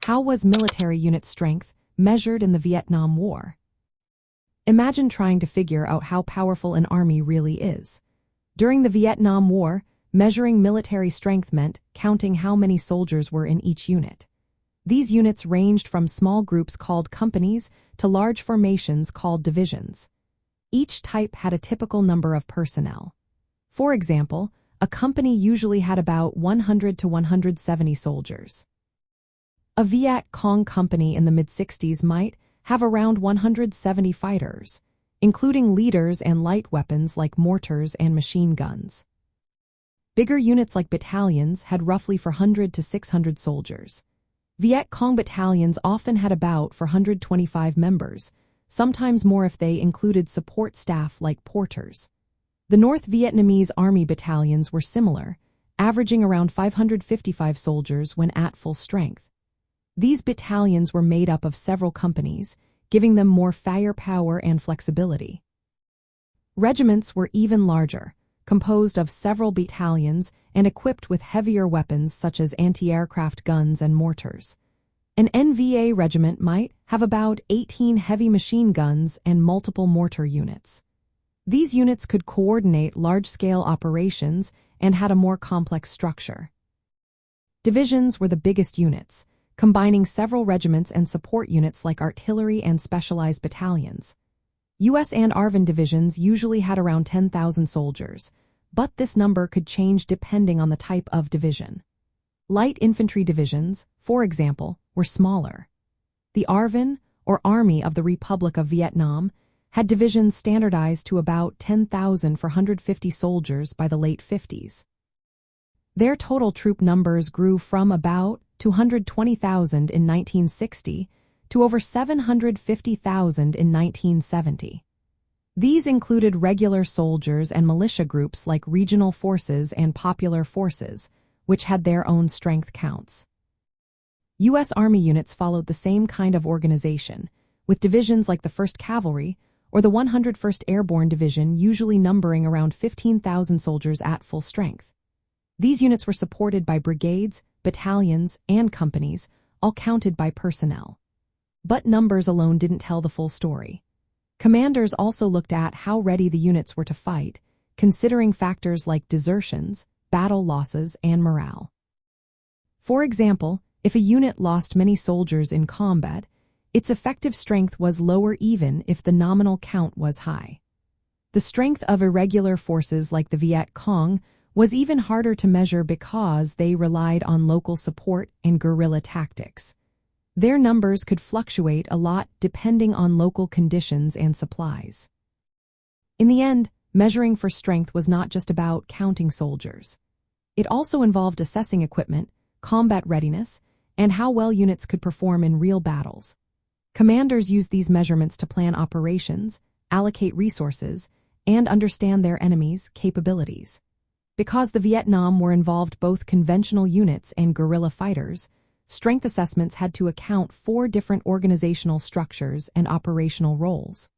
How was military unit strength measured in the Vietnam War? Imagine trying to figure out how powerful an army really is. During the Vietnam War, measuring military strength meant counting how many soldiers were in each unit. These units ranged from small groups called companies to large formations called divisions. Each type had a typical number of personnel. For example, a company usually had about 100 to 170 soldiers. A Viet Cong company in the mid-60s might have around 170 fighters, including leaders and light weapons like mortars and machine guns. Bigger units like battalions had roughly 400 to 600 soldiers. Viet Cong battalions often had about 425 members, sometimes more if they included support staff like porters. The North Vietnamese Army battalions were similar, averaging around 555 soldiers when at full strength. These battalions were made up of several companies, giving them more firepower and flexibility. Regiments were even larger, composed of several battalions and equipped with heavier weapons such as anti-aircraft guns and mortars. An NVA regiment might have about 18 heavy machine guns and multiple mortar units. These units could coordinate large-scale operations and had a more complex structure. Divisions were the biggest units, combining several regiments and support units like artillery and specialized battalions. U.S. and ARVN divisions usually had around 10,000 soldiers, but this number could change depending on the type of division. Light infantry divisions, for example, were smaller. The ARVN, or Army of the Republic of Vietnam, had divisions standardized to about 10,450 soldiers by the late 50s. Their total troop numbers grew from about 220,000 in 1960 to over 750,000 in 1970. These included regular soldiers and militia groups like regional forces and popular forces, which had their own strength counts. U.S. Army units followed the same kind of organization, with divisions like the 1st Cavalry or the 101st Airborne Division usually numbering around 15,000 soldiers at full strength. These units were supported by brigades, battalions, and companies, all counted by personnel. But numbers alone didn't tell the full story. Commanders also looked at how ready the units were to fight, considering factors like desertions, battle losses, and morale. For example, if a unit lost many soldiers in combat, its effective strength was lower even if the nominal count was high. The strength of irregular forces like the Viet Cong was even harder to measure because they relied on local support and guerrilla tactics. Their numbers could fluctuate a lot depending on local conditions and supplies. In the end, measuring for strength was not just about counting soldiers. It also involved assessing equipment, combat readiness, and how well units could perform in real battles. Commanders used these measurements to plan operations, allocate resources, and understand their enemy's capabilities. Because the Vietnam War involved both conventional units and guerrilla fighters, strength assessments had to account for different organizational structures and operational roles.